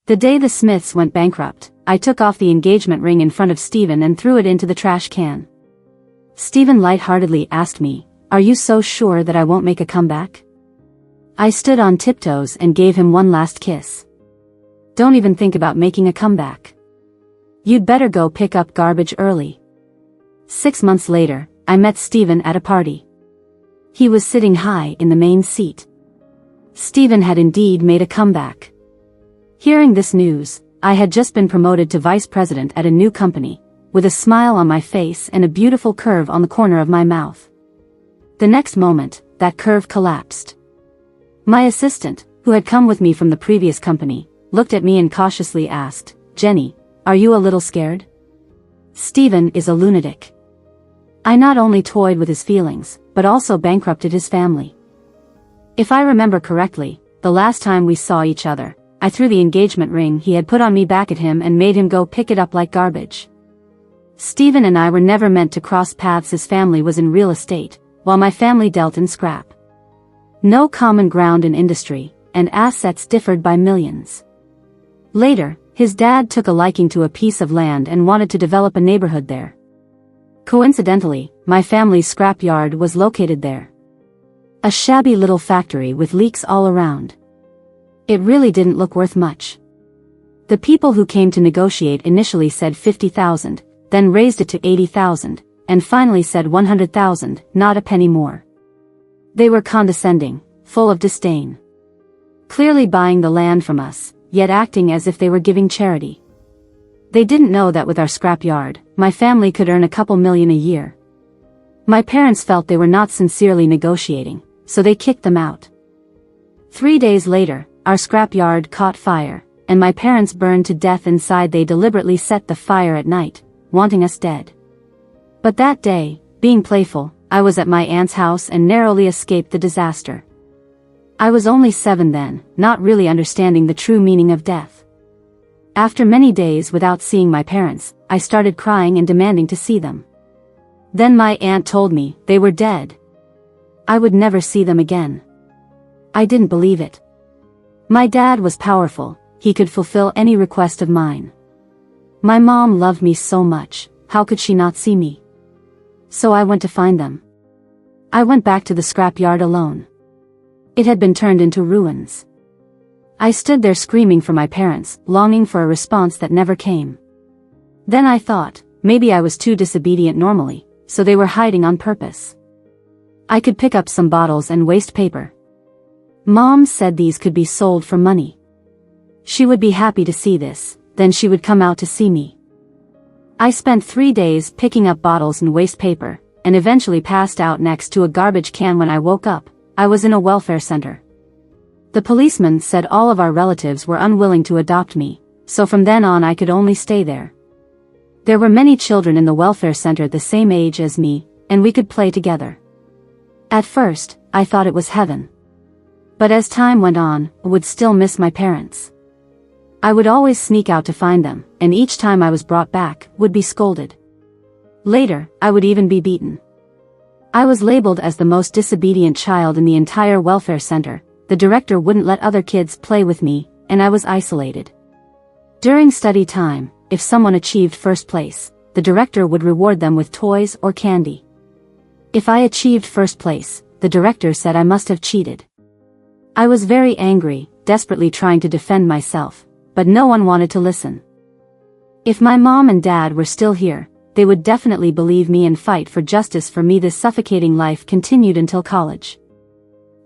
The day the Smiths went bankrupt, I took off the engagement ring in front of Stephen and threw it into the trash can. Stephen lightheartedly asked me, "Are you so sure that I won't make a comeback?" I stood on tiptoes and gave him one last kiss. "Don't even think about making a comeback. You'd better go pick up garbage early." 6 months later, I met Stephen at a party. He was sitting high in the main seat. Stephen had indeed made a comeback. Hearing this news, I had just been promoted to vice president at a new company, with a smile on my face and a beautiful curve on the corner of my mouth. The next moment, that curve collapsed. My assistant, who had come with me from the previous company, looked at me and cautiously asked, "Jenny, are you a little scared?" Stephen is a lunatic. I not only toyed with his feelings, but also bankrupted his family. If I remember correctly, the last time we saw each other, I threw the engagement ring he had put on me back at him and made him go pick it up like garbage. Stephen and I were never meant to cross paths. His family was in real estate, while my family dealt in scrap. No common ground in industry, and assets differed by millions. Later, his dad took a liking to a piece of land and wanted to develop a neighborhood there. Coincidentally, my family's scrap yard was located there. A shabby little factory with leaks all around. It really didn't look worth much. The people who came to negotiate initially said $50,000, then raised it to $80,000, and finally said $100,000, not a penny more. They were condescending, full of disdain. Clearly buying the land from us, yet acting as if they were giving charity. They didn't know that with our scrap yard, my family could earn a couple million a year. My parents felt they were not sincerely negotiating, so they kicked them out. 3 days later, our scrap yard caught fire, and my parents burned to death inside. They deliberately set the fire at night, wanting us dead. But that day, being playful, I was at my aunt's house and narrowly escaped the disaster. I was only 7 then, not really understanding the true meaning of death. After many days without seeing my parents, I started crying and demanding to see them. Then my aunt told me they were dead. I would never see them again. I didn't believe it. My dad was powerful, he could fulfill any request of mine. My mom loved me so much, how could she not see me? So I went to find them. I went back to the scrapyard alone. It had been turned into ruins. I stood there screaming for my parents, longing for a response that never came. Then I thought, maybe I was too disobedient normally, so they were hiding on purpose. I could pick up some bottles and waste paper. Mom said these could be sold for money. She would be happy to see this, then she would come out to see me. I spent 3 days picking up bottles and waste paper, and eventually passed out next to a garbage can. When I woke up, I was in a welfare center. The policeman said all of our relatives were unwilling to adopt me, so from then on I could only stay there. There were many children in the welfare center the same age as me, and we could play together. At first, I thought it was heaven. But as time went on, I would still miss my parents. I would always sneak out to find them, and each time I was brought back, would be scolded. Later, I would even be beaten. I was labeled as the most disobedient child in the entire welfare center. The director wouldn't let other kids play with me, and I was isolated. During study time, if someone achieved first place, the director would reward them with toys or candy. If I achieved first place, the director said I must have cheated. I was very angry, desperately trying to defend myself, but no one wanted to listen. If my mom and dad were still here, they would definitely believe me and fight for justice for me. This suffocating life continued until college.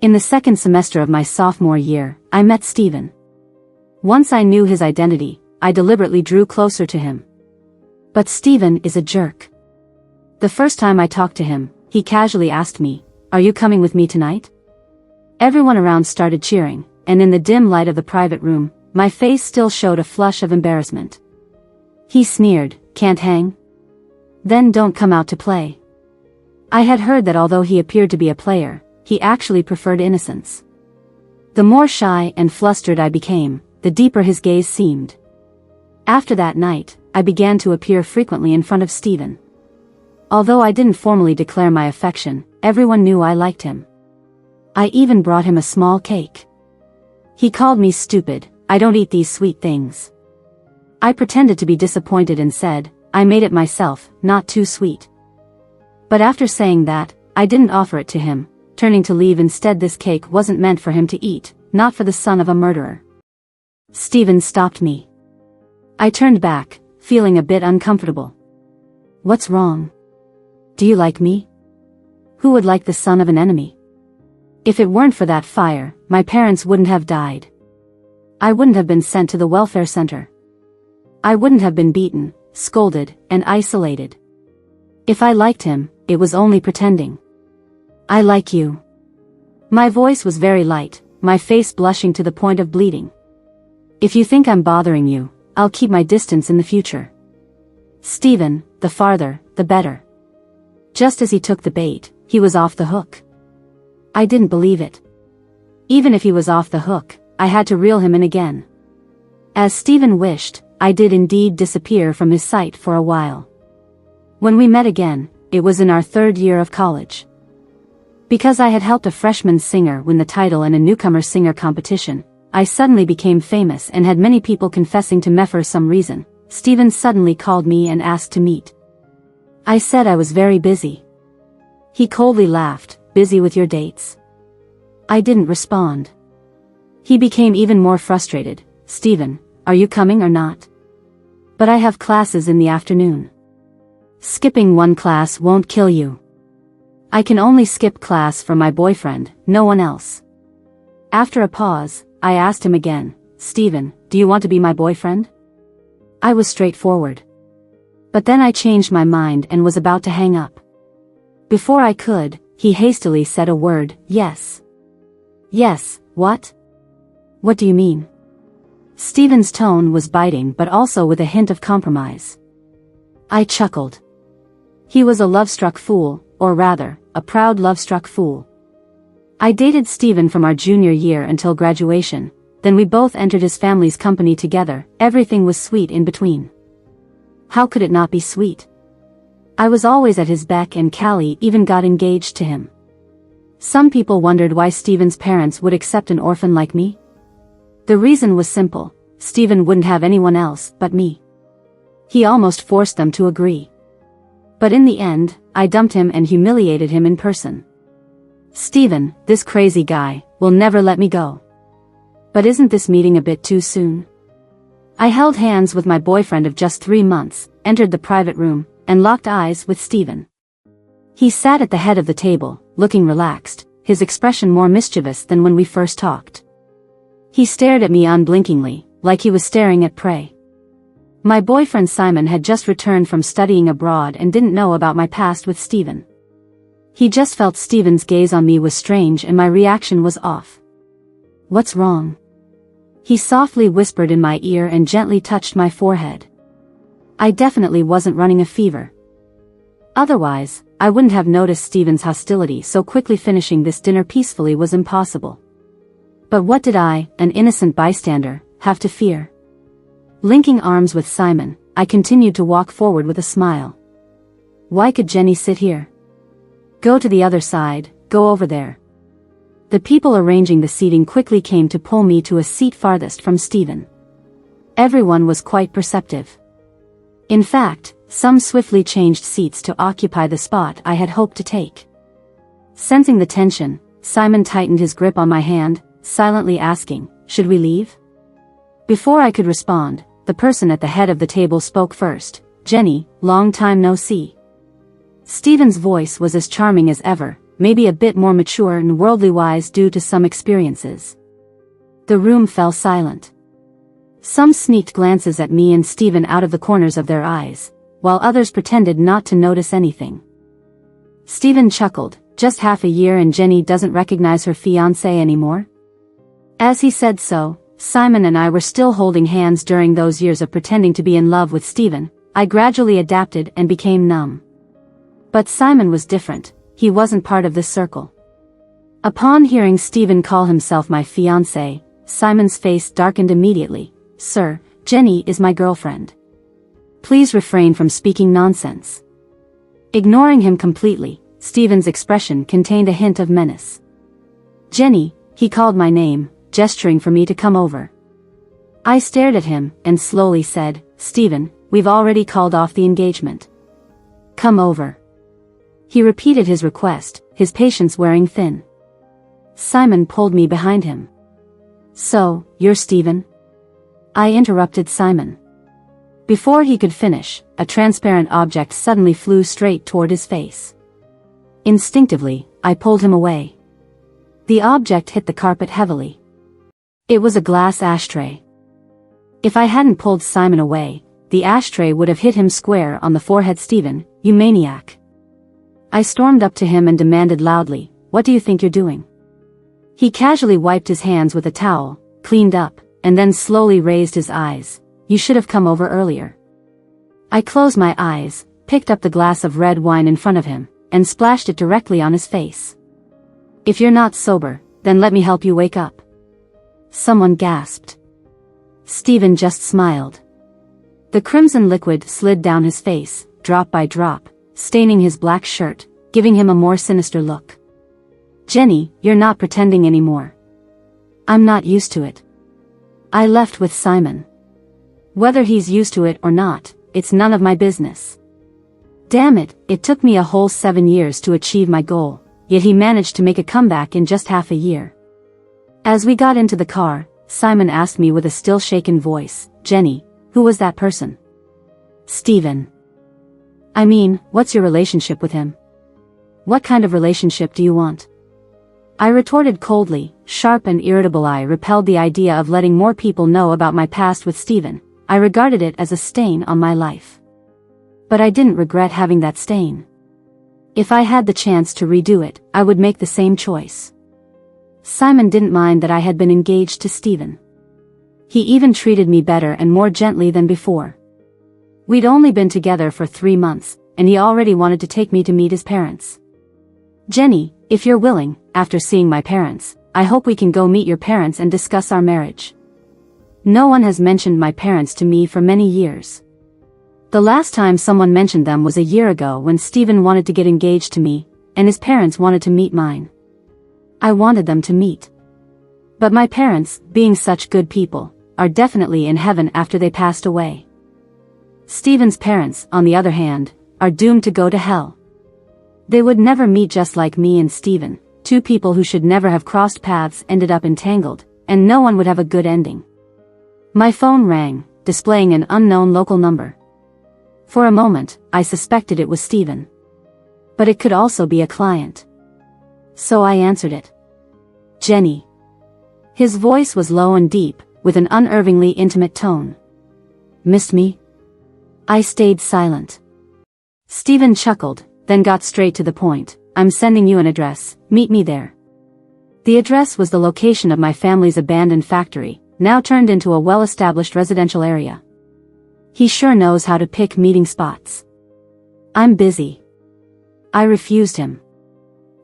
In the second semester of my sophomore year, I met Stephen. Once I knew his identity, I deliberately drew closer to him. But Stephen is a jerk. The first time I talked to him, he casually asked me, "Are you coming with me tonight?" Everyone around started cheering, and in the dim light of the private room, my face still showed a flush of embarrassment. He sneered, "Can't hang? Then don't come out to play." I had heard that although he appeared to be a player, he actually preferred innocence. The more shy and flustered I became, the deeper his gaze seemed. After that night, I began to appear frequently in front of Stephen. Although I didn't formally declare my affection, everyone knew I liked him. I even brought him a small cake. He called me stupid. I don't eat these sweet things. I pretended to be disappointed and said, I made it myself, not too sweet. But after saying that, I didn't offer it to him, turning to leave instead. This cake wasn't meant for him to eat, not for the son of a murderer. Stephen stopped me. I turned back, feeling a bit uncomfortable. What's wrong? Do you like me? Who would like the son of an enemy? If it weren't for that fire, my parents wouldn't have died. I wouldn't have been sent to the welfare center. I wouldn't have been beaten, scolded, and isolated. If I liked him, it was only pretending. I like you. My voice was very light, my face blushing to the point of bleeding. If you think I'm bothering you, I'll keep my distance in the future. Stephen, the farther, the better. Just as he took the bait, he was off the hook. I didn't believe it. Even if he was off the hook, I had to reel him in again. As Stephen wished, I did indeed disappear from his sight for a while. When we met again, it was in our 3rd year of college. Because I had helped a freshman singer win the title in a newcomer singer competition, I suddenly became famous and had many people confessing to me for some reason. Stephen suddenly called me and asked to meet. I said I was very busy. He coldly laughed, busy with your dates? I didn't respond. He became even more frustrated. Stephen, are you coming or not? But I have classes in the afternoon. Skipping one class won't kill you. I can only skip class for my boyfriend, no one else. After a pause, I asked him again, Stephen, do you want to be my boyfriend? I was straightforward. But then I changed my mind and was about to hang up. Before I could, he hastily said a word, yes. Yes, what? What do you mean? Stephen's tone was biting but also with a hint of compromise. I chuckled. He was a love-struck fool, or rather, a proud love-struck fool. I dated Stephen from our junior year until graduation, then we both entered his family's company together. Everything was sweet in between. How could it not be sweet? I was always at his beck and Callie even got engaged to him. Some people wondered why Stephen's parents would accept an orphan like me. The reason was simple, Stephen wouldn't have anyone else but me. He almost forced them to agree. But in the end, I dumped him and humiliated him in person. Stephen, this crazy guy, will never let me go. But isn't this meeting a bit too soon? I held hands with my boyfriend of just 3 months, entered the private room, and locked eyes with Stephen. He sat at the head of the table, looking relaxed, his expression more mischievous than when we first talked. He stared at me unblinkingly, like he was staring at prey. My boyfriend Simon had just returned from studying abroad and didn't know about my past with Stephen. He just felt Stephen's gaze on me was strange and my reaction was off. What's wrong? He softly whispered in my ear and gently touched my forehead. I definitely wasn't running a fever. Otherwise, I wouldn't have noticed Stephen's hostility, so quickly finishing this dinner peacefully was impossible. But what did I, an innocent bystander, have to fear? Linking arms with Simon, I continued to walk forward with a smile. Why could Jenny sit here? Go to the other side, go over there. The people arranging the seating quickly came to pull me to a seat farthest from Stephen. Everyone was quite perceptive. In fact, some swiftly changed seats to occupy the spot I had hoped to take. Sensing the tension, Simon tightened his grip on my hand, silently asking, should we leave? Before I could respond, the person at the head of the table spoke first. Jenny, long time no see. Stephen's voice was as charming as ever, maybe a bit more mature and worldly wise due to some experiences. The room fell silent. Some sneaked glances at me and Stephen out of the corners of their eyes, while others pretended not to notice anything. Stephen chuckled, just half a year and Jenny doesn't recognize her fiancé anymore? As he said so, Simon and I were still holding hands. During those years of pretending to be in love with Stephen, I gradually adapted and became numb. But Simon was different, he wasn't part of this circle. Upon hearing Stephen call himself my fiancé, Simon's face darkened immediately. Sir, Jenny is my girlfriend. Please refrain from speaking nonsense. Ignoring him completely, Stephen's expression contained a hint of menace. Jenny, he called my name, gesturing for me to come over. I stared at him and slowly said, "Stephen, we've already called off the engagement. Come over." He repeated his request, his patience wearing thin. Simon pulled me behind him. "So, you're Stephen?" I interrupted Simon. Before he could finish, a transparent object suddenly flew straight toward his face. Instinctively, I pulled him away. The object hit the carpet heavily. It was a glass ashtray. If I hadn't pulled Simon away, the ashtray would have hit him square on the forehead. "Stephen, you maniac." I stormed up to him and demanded loudly, "What do you think you're doing?" He casually wiped his hands with a towel, cleaned up, and then slowly raised his eyes. "You should have come over earlier." I closed my eyes, picked up the glass of red wine in front of him, and splashed it directly on his face. "If you're not sober, then let me help you wake up." Someone gasped. Stephen just smiled. The crimson liquid slid down his face, drop by drop, staining his black shirt, giving him a more sinister look. "Jenny, you're not pretending anymore." "I'm not used to it." I left with Simon. Whether he's used to it or not, it's none of my business. Damn it, it took me a whole 7 years to achieve my goal, yet he managed to make a comeback in just half a year. As we got into the car, Simon asked me with a still shaken voice, "Jenny, who was that person?" "Stephen." "I mean, what's your relationship with him? What kind of relationship do you want?" I retorted coldly, sharp and irritable. I repelled the idea of letting more people know about my past with Stephen. I regarded it as a stain on my life. But I didn't regret having that stain. If I had the chance to redo it, I would make the same choice. Simon didn't mind that I had been engaged to Stephen. He even treated me better and more gently than before. We'd only been together for 3 months, and he already wanted to take me to meet his parents. "Jenny, if you're willing, after seeing my parents, I hope we can go meet your parents and discuss our marriage. No one has mentioned my parents to me for many years. The last time someone mentioned them was a year ago when Stephen wanted to get engaged to me, and his parents wanted to meet mine. I wanted them to meet. But my parents, being such good people, are definitely in heaven after they passed away. Stephen's parents, on the other hand, are doomed to go to hell. They would never meet. Just like me and Stephen, two people who should never have crossed paths ended up entangled, and no one would have a good ending." My phone rang, displaying an unknown local number. For a moment, I suspected it was Stephen. But it could also be a client. So I answered it. "Jenny." His voice was low and deep, with an unnervingly intimate tone. "Missed me?" I stayed silent. Stephen chuckled, then got straight to the point. "I'm sending you an address, meet me there." The address was the location of my family's abandoned factory, now turned into a well-established residential area. He sure knows how to pick meeting spots. "I'm busy." I refused him.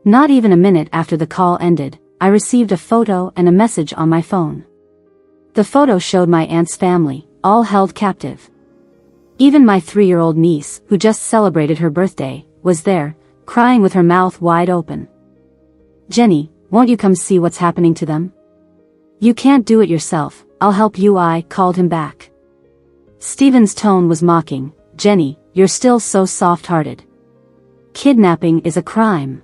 Not even a minute after the call ended, I received a photo and a message on my phone. The photo showed my aunt's family, all held captive. Even my 3-year-old niece, who just celebrated her birthday, was there, crying with her mouth wide open. "Jenny, won't you come see what's happening to them?" "You can't do it yourself, I'll help you," I called him back. Stephen's tone was mocking. "Jenny, you're still so soft-hearted. Kidnapping is a crime.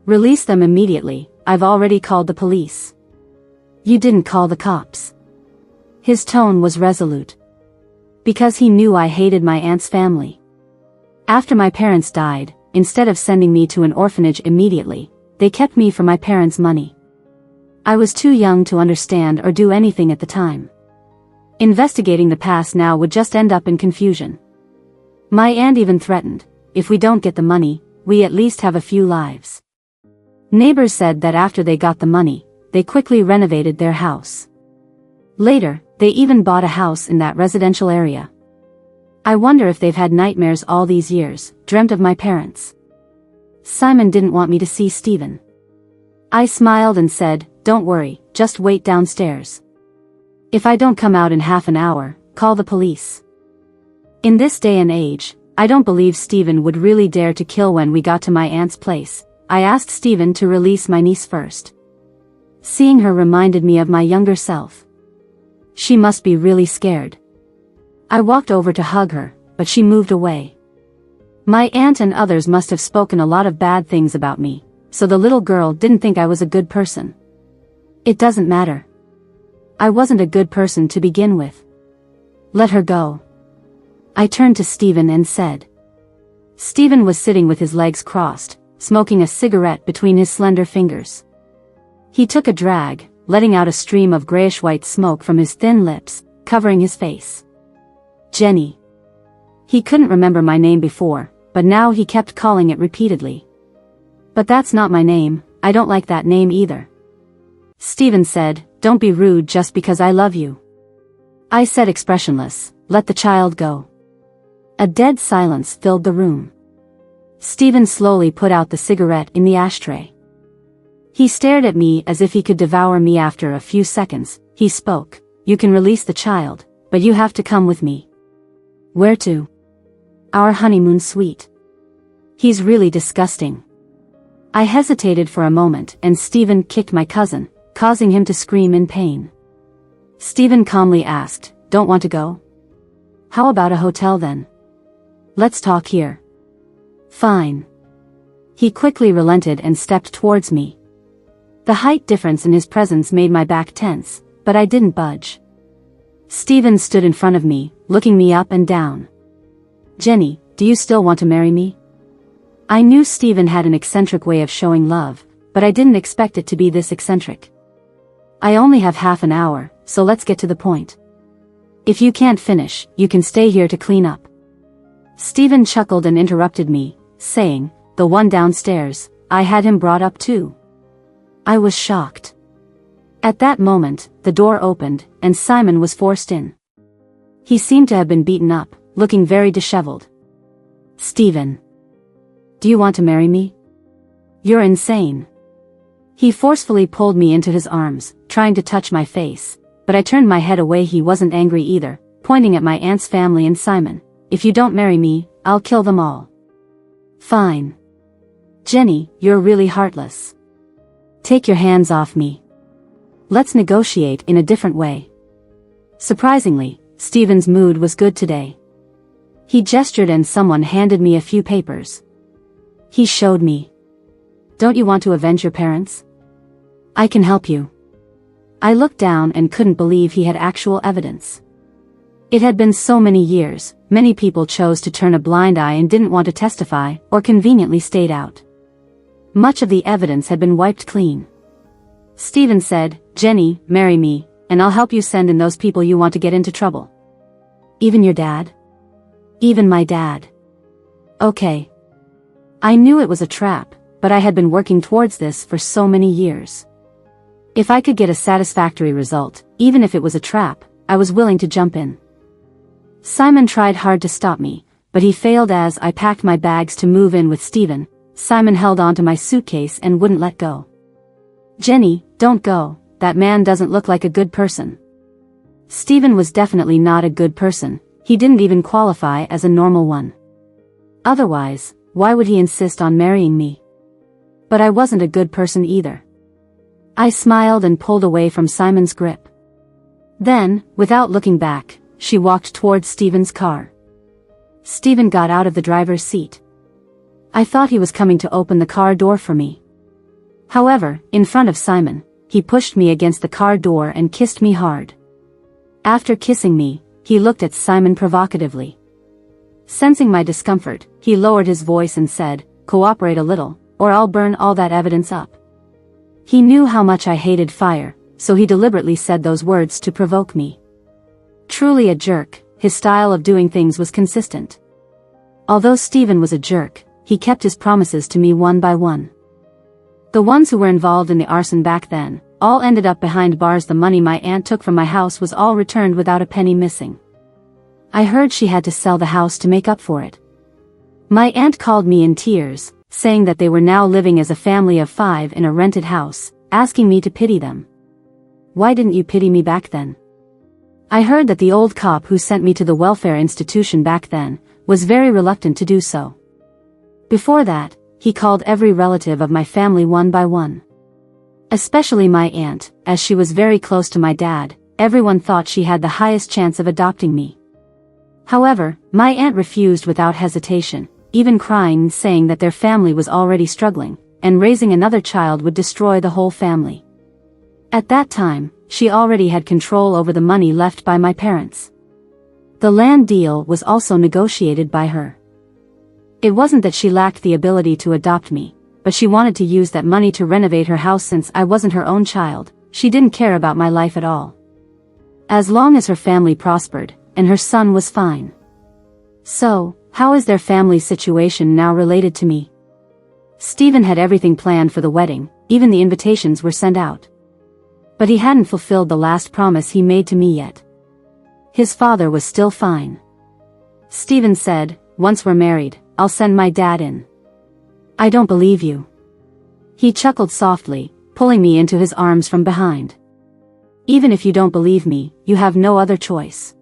Release them immediately, I've already called the police." "You didn't call the cops." His tone was resolute. Because he knew I hated my aunt's family. After my parents died, instead of sending me to an orphanage immediately, they kept me for my parents' money. I was too young to understand or do anything at the time. Investigating the past now would just end up in confusion. My aunt even threatened, "If we don't get the money, we at least have a few lives." Neighbors said that after they got the money, they quickly renovated their house. Later, they even bought a house in that residential area. I wonder if they've had nightmares all these years, dreamt of my parents. Simon didn't want me to see Stephen. I smiled and said, "Don't worry, just wait downstairs. If I don't come out in half an hour, call the police." In this day and age, I don't believe Stephen would really dare to kill. When we got to my aunt's place, I asked Stephen to release my niece first. Seeing her reminded me of my younger self. She must be really scared. I walked over to hug her, but she moved away. My aunt and others must have spoken a lot of bad things about me, so the little girl didn't think I was a good person. It doesn't matter. I wasn't a good person to begin with. Let her go. I turned to Stephen and said. Stephen was sitting with his legs crossed, smoking a cigarette between his slender fingers. He took a drag, letting out a stream of grayish-white smoke from his thin lips, covering his face. Jenny. He couldn't remember my name before, but now he kept calling it repeatedly. But that's not my name, I don't like that name either. Stephen said, don't be rude just because I love you. I said expressionless, let the child go. A dead silence filled the room. Stephen slowly put out the cigarette in the ashtray. He stared at me as if he could devour me. After a few seconds, he spoke, you can release the child, but you have to come with me. Where to? Our honeymoon suite. He's really disgusting. I hesitated for a moment and Stephen kicked my cousin, causing him to scream in pain. Stephen calmly asked, don't want to go? How about a hotel then? Let's talk here. Fine. He quickly relented and stepped towards me. The height difference in his presence made my back tense, but I didn't budge. Stephen stood in front of me, looking me up and down. Jenny, do you still want to marry me? I knew Stephen had an eccentric way of showing love, but I didn't expect it to be this eccentric. I only have half an hour, so let's get to the point. If you can't finish, you can stay here to clean up. Stephen chuckled and interrupted me, saying, the one downstairs, I had him brought up too. I was shocked. At that moment, the door opened, and Simon was forced in. He seemed to have been beaten up, looking very disheveled. Stephen. Do you want to marry me? You're insane. He forcefully pulled me into his arms, trying to touch my face, but I turned my head away. He wasn't angry either, pointing at my aunt's family and Simon. If you don't marry me, I'll kill them all. Fine. Jenny, you're really heartless. Take your hands off me. Let's negotiate in a different way. Surprisingly, Stephen's mood was good today. He gestured and someone handed me a few papers. He showed me. Don't you want to avenge your parents? I can help you. I looked down and couldn't believe he had actual evidence. It had been so many years, many people chose to turn a blind eye and didn't want to testify, or conveniently stayed out. Much of the evidence had been wiped clean. Stephen said, Jenny, marry me, and I'll help you send in those people you want to get into trouble. Even your dad? Even my dad. Okay. I knew it was a trap, but I had been working towards this for so many years. If I could get a satisfactory result, even if it was a trap, I was willing to jump in. Simon tried hard to stop me, but he failed. As I packed my bags to move in with Stephen, Simon held onto my suitcase and wouldn't let go. Jenny, don't go, that man doesn't look like a good person. Stephen was definitely not a good person, he didn't even qualify as a normal one. Otherwise, why would he insist on marrying me? But I wasn't a good person either. I smiled and pulled away from Simon's grip. Then, without looking back, she walked towards Stephen's car. Stephen got out of the driver's seat. I thought he was coming to open the car door for me. However, in front of Simon, he pushed me against the car door and kissed me hard. After kissing me, he looked at Simon provocatively. Sensing my discomfort, he lowered his voice and said, cooperate a little, or I'll burn all that evidence up. He knew how much I hated fire, so he deliberately said those words to provoke me. Truly a jerk, his style of doing things was consistent. Although Stephen was a jerk, he kept his promises to me one by one. The ones who were involved in the arson back then, all ended up behind bars. The money my aunt took from my house was all returned without a penny missing. I heard she had to sell the house to make up for it. My aunt called me in tears, saying that they were now living as a family of 5 in a rented house, asking me to pity them. Why didn't you pity me back then? I heard that the old cop who sent me to the welfare institution back then, was very reluctant to do so. Before that, he called every relative of my family one by one. Especially my aunt, as she was very close to my dad, everyone thought she had the highest chance of adopting me. However, my aunt refused without hesitation, even crying and saying that their family was already struggling, and raising another child would destroy the whole family. At that time, she already had control over the money left by my parents. The land deal was also negotiated by her. It wasn't that she lacked the ability to adopt me, but she wanted to use that money to renovate her house. Since I wasn't her own child, she didn't care about my life at all. As long as her family prospered, and her son was fine. So, how is their family situation now related to me? Stephen had everything planned for the wedding, even the invitations were sent out. But he hadn't fulfilled the last promise he made to me yet. His father was still fine. Stephen said, "Once we're married, I'll send my dad in." "I don't believe you." He chuckled softly, pulling me into his arms from behind. "Even if you don't believe me, you have no other choice."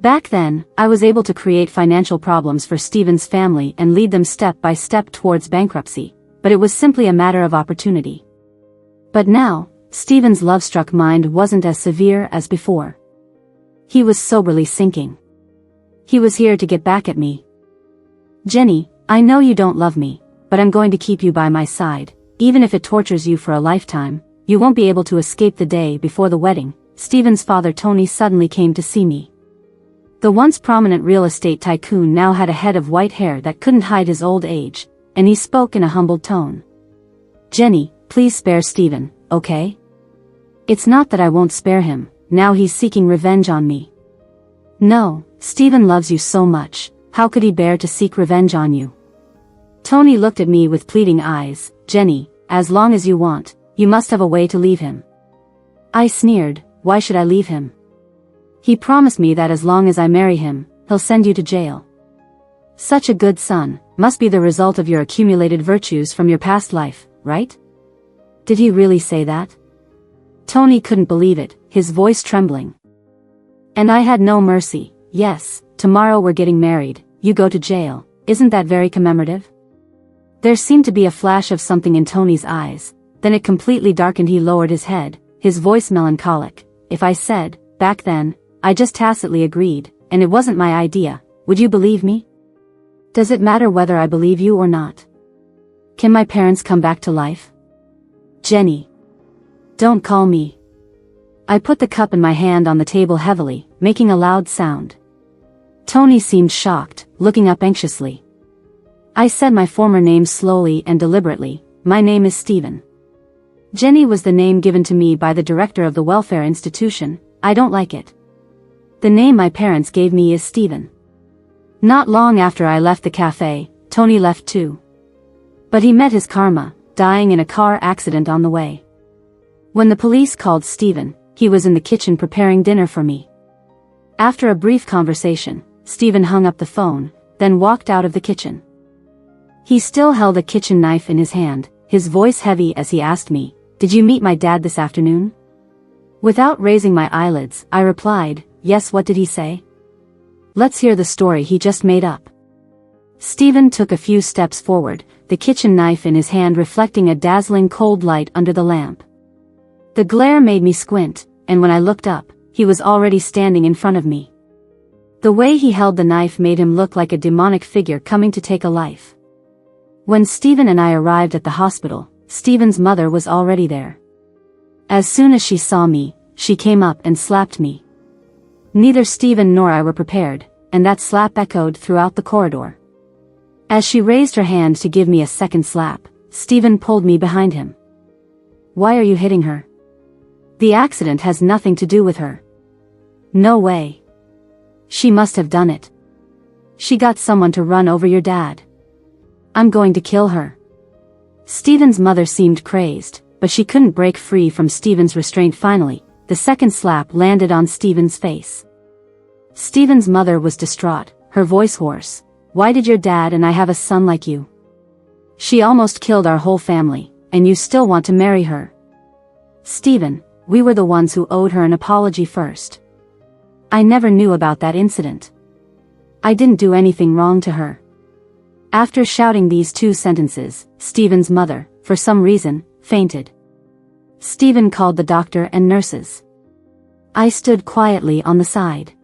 Back then, I was able to create financial problems for Stephen's family and lead them step by step towards bankruptcy, but it was simply a matter of opportunity. But now, Stephen's love-struck mind wasn't as severe as before. He was soberly sinking. He was here to get back at me. "Jenny, I know you don't love me, but I'm going to keep you by my side, even if it tortures you for a lifetime. You won't be able to escape the day before the wedding." Stephen's father Tony suddenly came to see me. The once prominent real estate tycoon now had a head of white hair that couldn't hide his old age, and he spoke in a humbled tone. "Jenny, please spare Stephen, okay? It's not that I won't spare him, now he's seeking revenge on me." "No, Stephen loves you so much, how could he bear to seek revenge on you?" Tony looked at me with pleading eyes. "Jenny, as long as you want, you must have a way to leave him." I sneered, "Why should I leave him? He promised me that as long as I marry him, he'll send you to jail." "Such a good son, must be the result of your accumulated virtues from your past life, right?" "Did he really say that?" Tony couldn't believe it, his voice trembling. "And I had no mercy. Yes, tomorrow we're getting married, you go to jail, isn't that very commemorative?" There seemed to be a flash of something in Tony's eyes, then it completely darkened. He lowered his head, his voice melancholic. "If I said, back then, I just tacitly agreed, and it wasn't my idea, would you believe me? Does it matter whether I believe you or not? Can my parents come back to life?" "Jenny. Don't call me." I put the cup in my hand on the table heavily, making a loud sound. Tony seemed shocked, looking up anxiously. I said my former name slowly and deliberately. "My name is Stephen. Jenny was the name given to me by the director of the welfare institution. I don't like it. The name my parents gave me is Stephen." Not long after I left the cafe, Tony left too. But he met his karma, dying in a car accident on the way. When the police called Stephen, he was in the kitchen preparing dinner for me. After a brief conversation, Stephen hung up the phone, then walked out of the kitchen. He still held a kitchen knife in his hand, his voice heavy as he asked me, "Did you meet my dad this afternoon?" Without raising my eyelids, I replied, "Yes." "What did he say?" "Let's hear the story he just made up." Stephen took a few steps forward, the kitchen knife in his hand reflecting a dazzling cold light under the lamp. The glare made me squint, and when I looked up, he was already standing in front of me. The way he held the knife made him look like a demonic figure coming to take a life. When Stephen and I arrived at the hospital, Stephen's mother was already there. As soon as she saw me, she came up and slapped me. Neither Stephen nor I were prepared, and that slap echoed throughout the corridor. As she raised her hand to give me a second slap, Stephen pulled me behind him. "Why are you hitting her? The accident has nothing to do with her." "No way. She must have done it. She got someone to run over your dad. I'm going to kill her." Stephen's mother seemed crazed, but she couldn't break free from Stephen's restraint. Finally, the second slap landed on Stephen's face. Stephen's mother was distraught, her voice hoarse. "Why did your dad and I have a son like you? She almost killed our whole family, and you still want to marry her?" "Stephen, we were the ones who owed her an apology first. I never knew about that incident. I didn't do anything wrong to her." After shouting these two sentences, Stephen's mother, for some reason, fainted. Stephen called the doctor and nurses. I stood quietly on the side.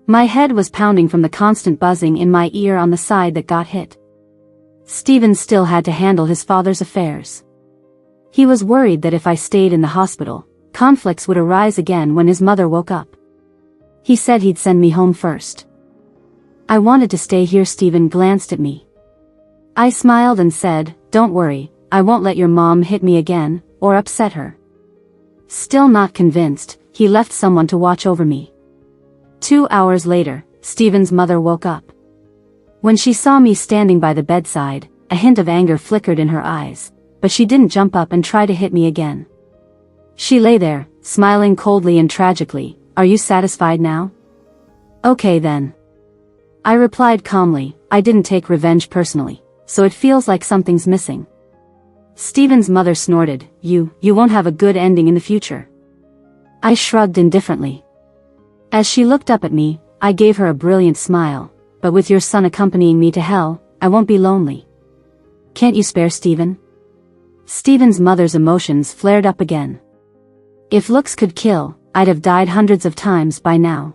My head was pounding from the constant buzzing in my ear on the side that got hit. Stephen still had to handle his father's affairs. He was worried that if I stayed in the hospital, conflicts would arise again when his mother woke up. He said he'd send me home first. I wanted to stay here. Stephen glanced at me. I smiled and said, "Don't worry, I won't let your mom hit me again, or upset her." Still not convinced, he left someone to watch over me. 2 hours later, Stephen's mother woke up. When she saw me standing by the bedside, a hint of anger flickered in her eyes, but she didn't jump up and try to hit me again. She lay there, smiling coldly and tragically. "Are you satisfied now?" "Okay then." I replied calmly. I didn't take revenge personally, so it feels like something's missing. Stephen's mother snorted. You won't have a good ending in the future." I shrugged indifferently. As she looked up at me, I gave her a brilliant smile. "But with your son accompanying me to hell, I won't be lonely. Can't you spare Stephen?" Stephen's mother's emotions flared up again. "If looks could kill, I'd have died hundreds of times by now."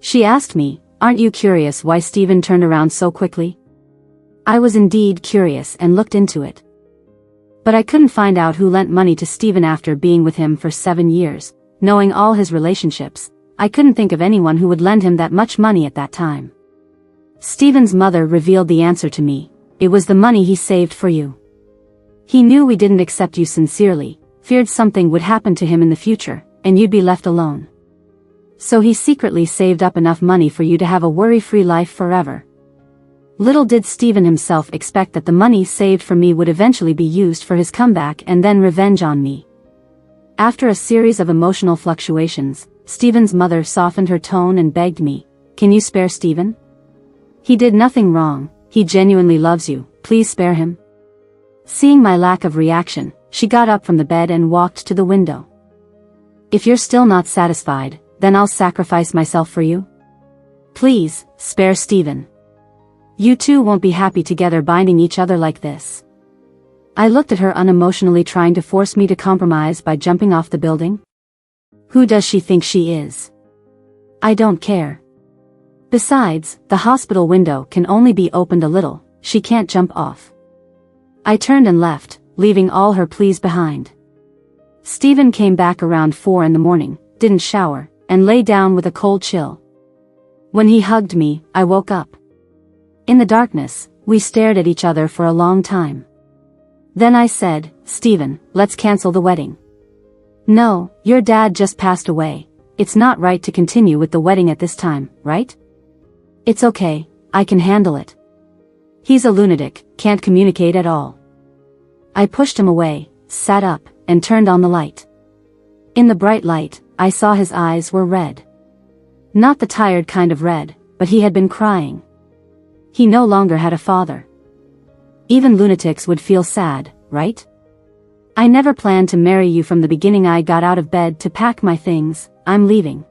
She asked me, "Aren't you curious why Stephen turned around so quickly?" I was indeed curious and looked into it. But I couldn't find out who lent money to Stephen after being with him for 7 years. Knowing all his relationships, I couldn't think of anyone who would lend him that much money at that time. Stephen's mother revealed the answer to me. "It was the money he saved for you. He knew we didn't accept you sincerely, feared something would happen to him in the future, and you'd be left alone. So he secretly saved up enough money for you to have a worry-free life forever." Little did Stephen himself expect that the money saved for me would eventually be used for his comeback and then revenge on me. After a series of emotional fluctuations, Stephen's mother softened her tone and begged me, "Can you spare Stephen? He did nothing wrong, he genuinely loves you, please spare him." Seeing my lack of reaction, she got up from the bed and walked to the window. "If you're still not satisfied, then I'll sacrifice myself for you. Please, spare Stephen. You two won't be happy together binding each other like this." I looked at her unemotionally, trying to force me to compromise by jumping off the building. Who does she think she is? I don't care. Besides, the hospital window can only be opened a little, she can't jump off. I turned and left, leaving all her pleas behind. Stephen came back around 4 in the morning, didn't shower, and lay down with a cold chill. When he hugged me, I woke up. In the darkness, we stared at each other for a long time. Then I said, "Stephen, let's cancel the wedding." "No, your dad just passed away. It's not right to continue with the wedding at this time, right?" "It's okay, I can handle it. He's a lunatic, can't communicate at all." I pushed him away, sat up, and turned on the light. In the bright light, I saw his eyes were red. Not the tired kind of red, but he had been crying. He no longer had a father. Even lunatics would feel sad, right? "I never planned to marry you from the beginning." I got out of bed to pack my things. "I'm leaving."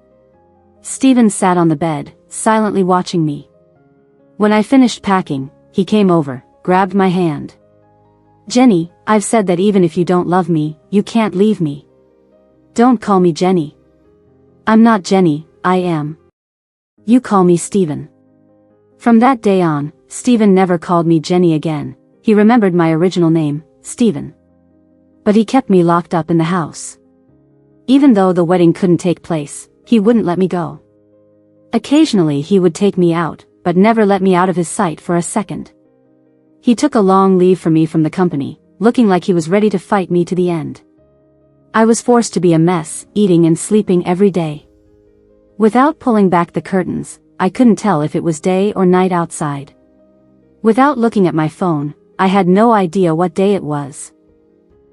Stephen sat on the bed, silently watching me. When I finished packing, he came over, grabbed my hand. "Jenny, I've said that even if you don't love me, you can't leave me. Don't call me Jenny. I'm not Jenny, I am. You call me Stephen." From that day on, Stephen never called me Jenny again. He remembered my original name, Stephen. But he kept me locked up in the house. Even though the wedding couldn't take place, he wouldn't let me go. Occasionally he would take me out, but never let me out of his sight for a second. He took a long leave for me from the company, looking like he was ready to fight me to the end. I was forced to be a mess, eating and sleeping every day. Without pulling back the curtains, I couldn't tell if it was day or night outside. Without looking at my phone, I had no idea what day it was.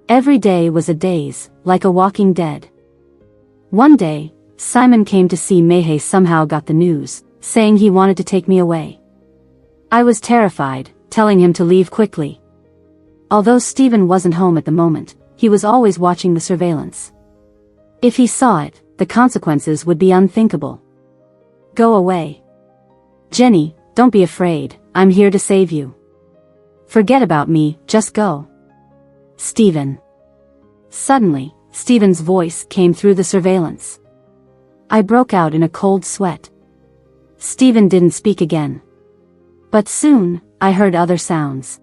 Every day was a daze, like a walking dead. One day, Simon came to see me. Somehow got the news, saying he wanted to take me away. I was terrified, telling him to leave quickly. Although Stephen wasn't home at the moment, he was always watching the surveillance. If he saw it, the consequences would be unthinkable. "Go away. Jenny, don't be afraid, I'm here to save you. Forget about me, just go. Stephen." Suddenly, Stephen's voice came through the surveillance. I broke out in a cold sweat. Stephen didn't speak again. But soon, I heard other sounds.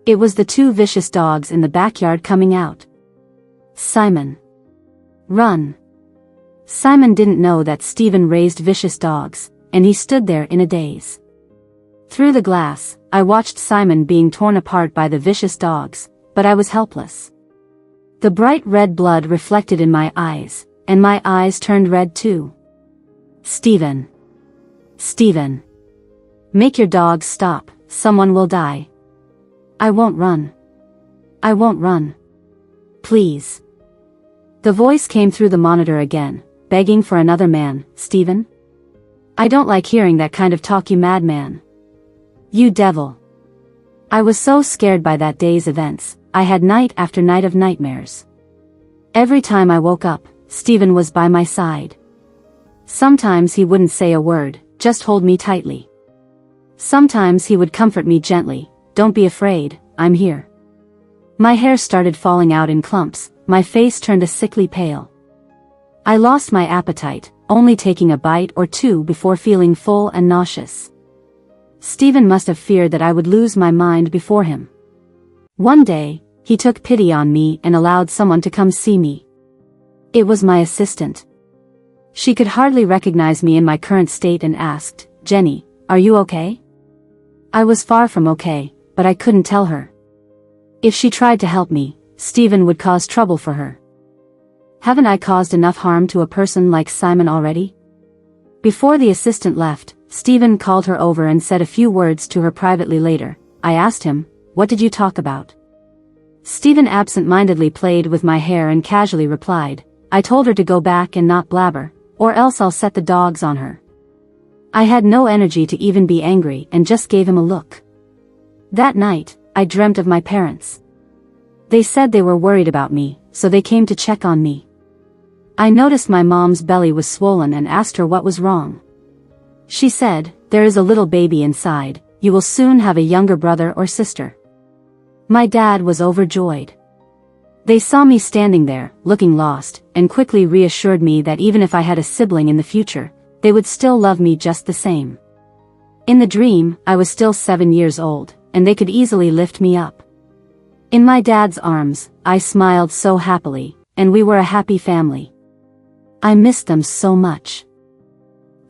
It was the two vicious dogs in the backyard coming out. Simon. Run. Simon didn't know that Stephen raised vicious dogs, and he stood there in a daze. Through the glass, I watched Simon being torn apart by the vicious dogs, but I was helpless. The bright red blood reflected in my eyes, and my eyes turned red too. Stephen. Stephen. Make your dogs stop, someone will die. I won't run. I won't run. Please. The voice came through the monitor again, begging for another man. Stephen? I don't like hearing that kind of talk, you madman. You devil. I was so scared by that day's events, I had night after night of nightmares. Every time I woke up, Stephen was by my side. Sometimes he wouldn't say a word, just hold me tightly. Sometimes he would comfort me gently. Don't be afraid, I'm here. My hair started falling out in clumps, my face turned a sickly pale. I lost my appetite, only taking a bite or two before feeling full and nauseous. Stephen must have feared that I would lose my mind before him. One day, he took pity on me and allowed someone to come see me. It was my assistant. She could hardly recognize me in my current state and asked, Jenny, are you okay? I was far from okay, but I couldn't tell her. If she tried to help me, Stephen would cause trouble for her. Haven't I caused enough harm to a person like Simon already? Before the assistant left, Stephen called her over and said a few words to her privately later. I asked him, what did you talk about? Stephen absent-mindedly played with my hair and casually replied, I told her to go back and not blabber, or else I'll set the dogs on her. I had no energy to even be angry and just gave him a look. That night, I dreamt of my parents. They said they were worried about me, so they came to check on me. I noticed my mom's belly was swollen and asked her what was wrong. She said, there is a little baby inside, you will soon have a younger brother or sister. My dad was overjoyed. They saw me standing there, looking lost, and quickly reassured me that even if I had a sibling in the future, they would still love me just the same. In the dream, I was still 7 years old, and they could easily lift me up. In my dad's arms, I smiled so happily, and we were a happy family. I missed them so much.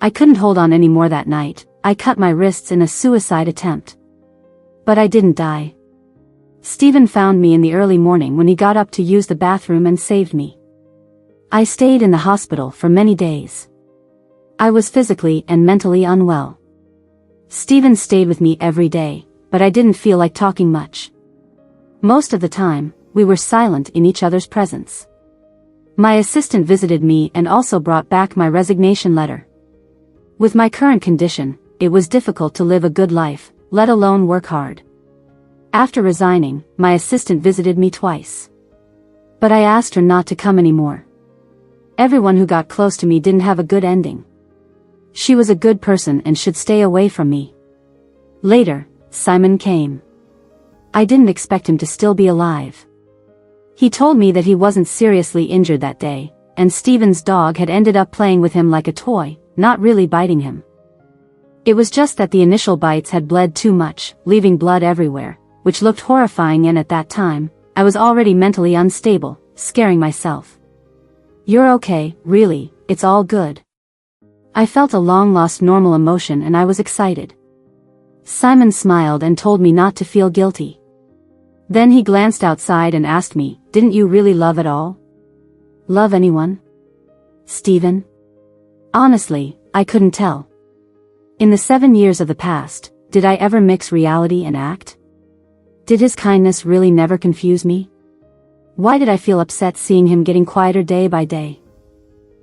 I couldn't hold on anymore that night. I cut my wrists in a suicide attempt. But I didn't die. Stephen found me in the early morning when he got up to use the bathroom and saved me. I stayed in the hospital for many days. I was physically and mentally unwell. Stephen stayed with me every day, but I didn't feel like talking much. Most of the time, we were silent in each other's presence. My assistant visited me and also brought back my resignation letter. With my current condition, it was difficult to live a good life, let alone work hard. After resigning, my assistant visited me twice. But I asked her not to come anymore. Everyone who got close to me didn't have a good ending. She was a good person and should stay away from me. Later, Simon came. I didn't expect him to still be alive. He told me that he wasn't seriously injured that day, and Stephen's dog had ended up playing with him like a toy, not really biting him. It was just that the initial bites had bled too much, leaving blood everywhere, which looked horrifying, and at that time, I was already mentally unstable, scaring myself. You're okay, really, it's all good. I felt a long-lost normal emotion and I was excited. Simon smiled and told me not to feel guilty. Then he glanced outside and asked me, didn't you really love at all? Love anyone? Stephen? Honestly, I couldn't tell. In the 7 years of the past, did I ever mix reality and act? Did his kindness really never confuse me? Why did I feel upset seeing him getting quieter day by day?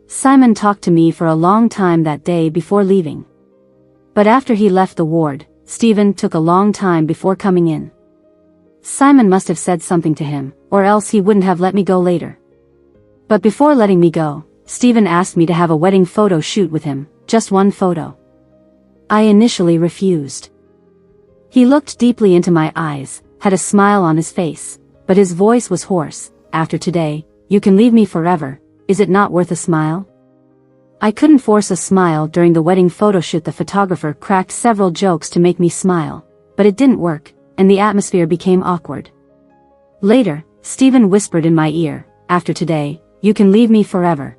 Simon talked to me for a long time that day before leaving. But after he left the ward, Stephen took a long time before coming in. Simon must have said something to him, or else he wouldn't have let me go later. But before letting me go, Stephen asked me to have a wedding photo shoot with him, just one photo. I initially refused. He looked deeply into my eyes, had a smile on his face, but his voice was hoarse. After today, you can leave me forever, is it not worth a smile? I couldn't force a smile during the wedding photoshoot. The photographer cracked several jokes to make me smile, but it didn't work, and the atmosphere became awkward. Later, Stephen whispered in my ear, "After today, you can leave me forever.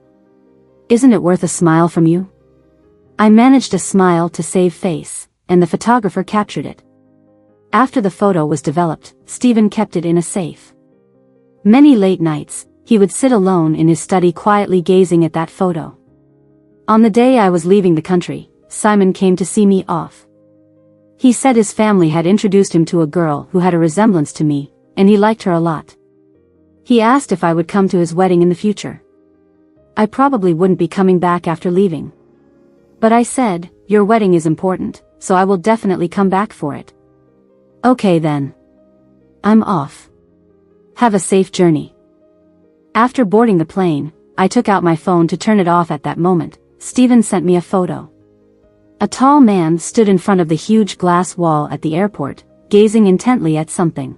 Isn't it worth a smile from you?" I managed a smile to save face, and the photographer captured it. After the photo was developed, Stephen kept it in a safe. Many late nights, he would sit alone in his study quietly gazing at that photo. On the day I was leaving the country, Simon came to see me off. He said his family had introduced him to a girl who had a resemblance to me, and he liked her a lot. He asked if I would come to his wedding in the future. I probably wouldn't be coming back after leaving. But I said, "Your wedding is important, so I will definitely come back for it." "Okay then. I'm off. Have a safe journey." After boarding the plane, I took out my phone to turn it off. At that moment, Stephen sent me a photo. A tall man stood in front of the huge glass wall at the airport, gazing intently at something.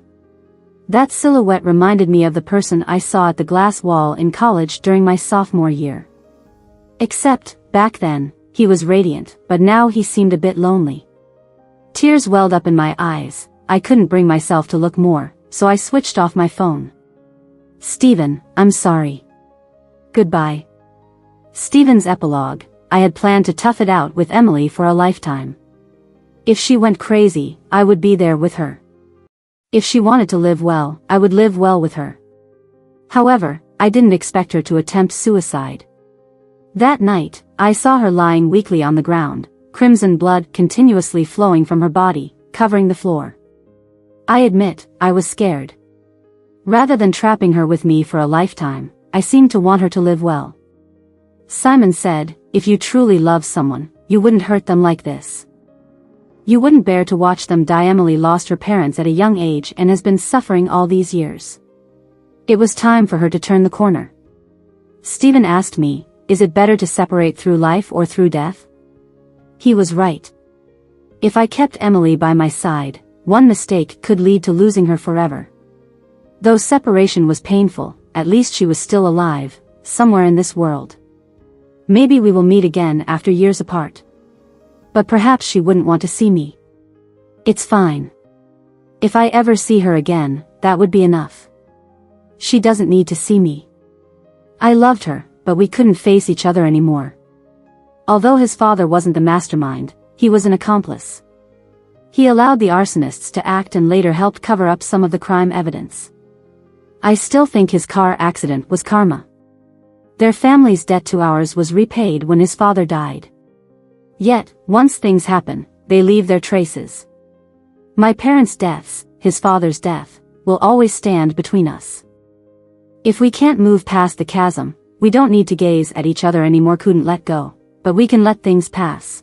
That silhouette reminded me of the person I saw at the glass wall in college during my sophomore year. Except, back then, he was radiant, but now he seemed a bit lonely. Tears welled up in my eyes. I couldn't bring myself to look more, so I switched off my phone. "Stephen, I'm sorry. Goodbye." Stephen's epilogue: I had planned to tough it out with Emily for a lifetime. If she went crazy, I would be there with her. If she wanted to live well, I would live well with her. However, I didn't expect her to attempt suicide. That night, I saw her lying weakly on the ground, crimson blood continuously flowing from her body, covering the floor. I admit, I was scared. Rather than trapping her with me for a lifetime, I seemed to want her to live well. Simon said, "If you truly love someone, you wouldn't hurt them like this. You wouldn't bear to watch them die." Emily lost her parents at a young age and has been suffering all these years. It was time for her to turn the corner. Stephen asked me, "Is it better to separate through life or through death?" He was right. If I kept Emily by my side, one mistake could lead to losing her forever. Though separation was painful, at least she was still alive, somewhere in this world. Maybe we will meet again after years apart. But perhaps she wouldn't want to see me. It's fine. If I ever see her again, that would be enough. She doesn't need to see me. I loved her, but we couldn't face each other anymore. Although his father wasn't the mastermind, he was an accomplice. He allowed the arsonists to act and later helped cover up some of the crime evidence. I still think his car accident was karma. Their family's debt to ours was repaid when his father died. Yet, once things happen, they leave their traces. My parents' deaths, his father's death, will always stand between us. If we can't move past the chasm, we don't need to gaze at each other anymore. Couldn't let go, but we can let things pass.